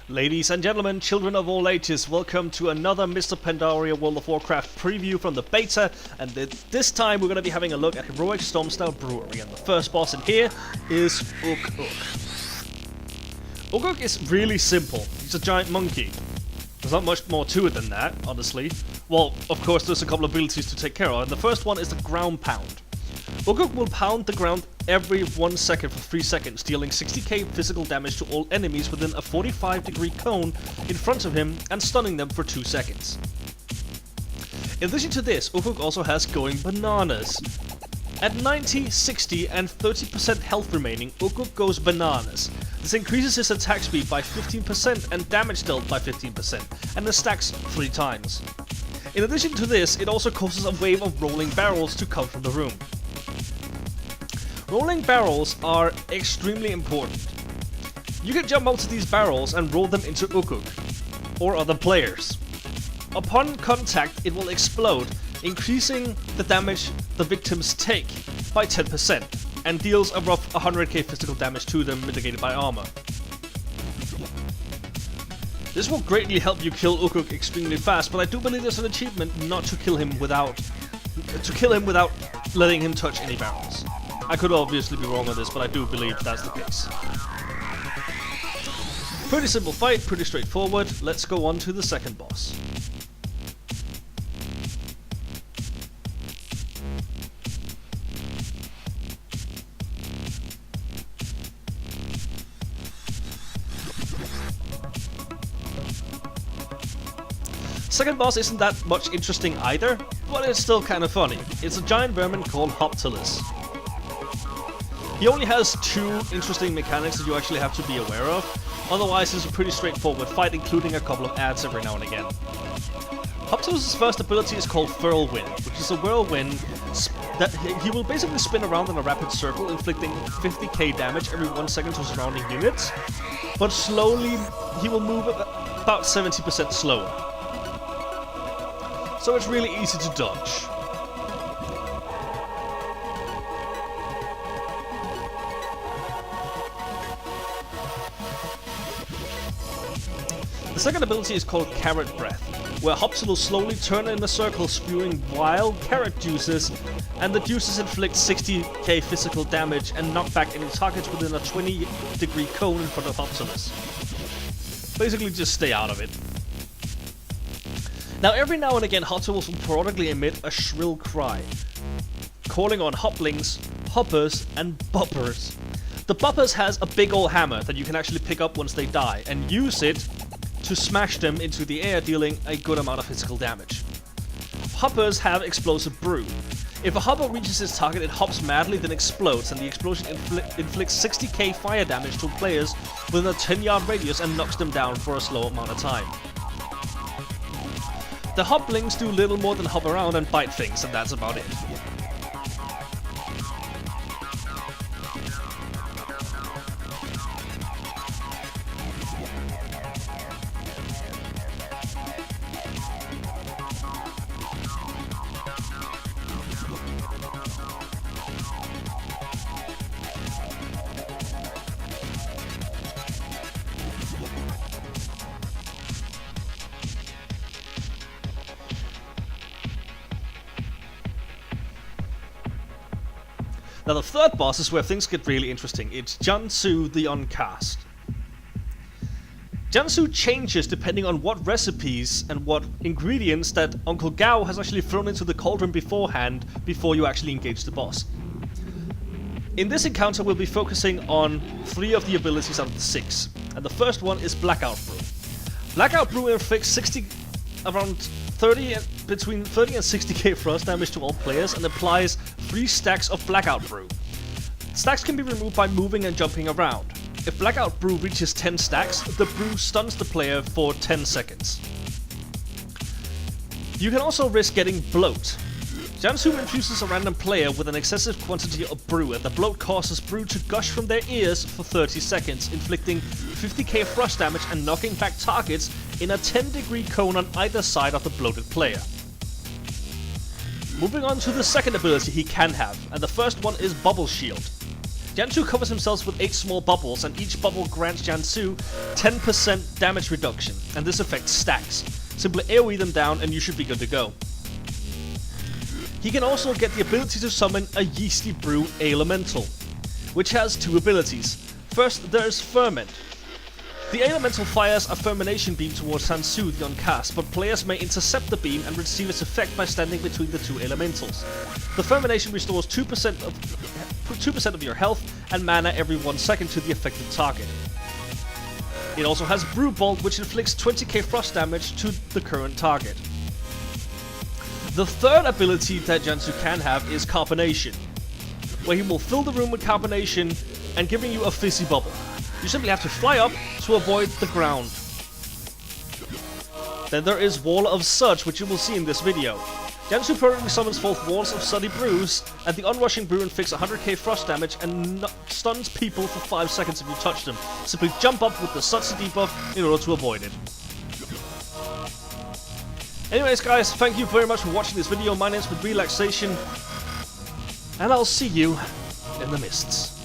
Ladies and gentlemen, children of all ages, welcome to another Mr. Pandaria World of Warcraft preview from the beta, and this time we're going to be having a look at Heroic Stormstout Brewery, and the first boss in here is Uk. Uk is really simple. He's a giant monkey. There's not much more to it than that, honestly. Well, of course there's a couple of abilities to take care of, and the first one is the ground pound. Uk will pound the ground every 1 second for 3 seconds, dealing 60k physical damage to all enemies within a 45-degree cone in front of him and stunning them for 2 seconds. In addition to this, Uk also has going bananas. At 90, 60 and 30% health remaining, Uk goes bananas. This increases his attack speed by 15% and damage dealt by 15%, and it stacks 3 times. In addition to this, it also causes a wave of rolling barrels to come from the room. Rolling barrels are extremely important. You can jump onto these barrels and roll them into Uk or other players. Upon contact, it will explode, increasing the damage the victims take by 10% and deals a rough 100k physical damage to them, mitigated by armor. This will greatly help you kill Uk extremely fast, but I do believe there's an achievement not to kill him without letting him touch any barrels. I could obviously be wrong on this, but I do believe that's the case. Pretty simple fight, pretty straightforward. Let's go on to the second boss. Second boss isn't that much interesting either, but it's still kind of funny. It's a giant vermin called Hoptilus. He only has 2 interesting mechanics that you actually have to be aware of, otherwise it's a pretty straightforward fight, including a couple of adds every now and again. Hoptilus' first ability is called Whirlwind, which is a whirlwind that he will basically spin around in a rapid circle, inflicting 50k damage every 1 second to surrounding units, but slowly he will move about 70% slower. So it's really easy to dodge. The second ability is called Carrot Breath, where Hops will slowly turn in a circle spewing wild carrot juices, and the juices inflict 60k physical damage and knock back any targets within a 20-degree cone in front of Hoptilus. Basically just stay out of it. Now every now and again Hoptilus will periodically emit a shrill cry, calling on hoplings, hoppers, and boppers. The boppers has a big ol' hammer that you can actually pick up once they die, and use it to smash them into the air, dealing a good amount of physical damage. Hoppers have explosive brew. If a hopper reaches its target, it hops madly, then explodes, and the explosion inflicts 60k fire damage to players within a 10-yard radius and knocks them down for a slow amount of time. The hoplings do little more than hop around and bite things, and that's about it. Now the third boss is where things get really interesting. It's Jansu the Uncast. Jansu changes depending on what recipes and what ingredients that Uncle Gao has actually thrown into the cauldron beforehand, before you actually engage the boss. In this encounter we'll be focusing on 3 of the abilities out of the 6, and the first one is Blackout Brew. Blackout Brew inflicts between 30 and 60k frost damage to all players and applies 3 stacks of Blackout Brew. Stacks can be removed by moving and jumping around. If Blackout Brew reaches 10 stacks, the brew stuns the player for 10 seconds. You can also risk getting bloat. Jansu infuses a random player with an excessive quantity of brew, and the bloat causes brew to gush from their ears for 30 seconds, inflicting 50k frost damage and knocking back targets in a 10-degree cone on either side of the bloated player. Moving on to the second ability he can have, and the first one is Bubble Shield. Jansu covers himself with 8 small bubbles, and each bubble grants Jansu 10% damage reduction, and this effect stacks. Simply AoE them down and you should be good to go. He can also get the ability to summon a Yeasty Brew Elemental, which has 2 abilities. First, there is Ferment. The Elemental fires a Fermentation beam towards Sansu, the uncast, but players may intercept the beam and receive its effect by standing between the 2 elementals. The Fermentation restores 2% of your health and mana every 1 second to the affected target. It also has Brew Bolt, which inflicts 20k frost damage to the current target. The third ability that Jansu can have is Carbonation, where he will fill the room with carbonation and giving you a fizzy bubble. You simply have to fly up to avoid the ground. Then there is Wall of Suds, which you will see in this video. Jansu permanently summons forth walls of Suddy Brews, and the Unrushing Brew inflicts 100k frost damage and stuns people for 5 seconds if you touch them. Simply jump up with the Sudsy debuff in order to avoid it. Anyways guys, thank you very much for watching this video. My name's been Relaxation, and I'll see you in the mists.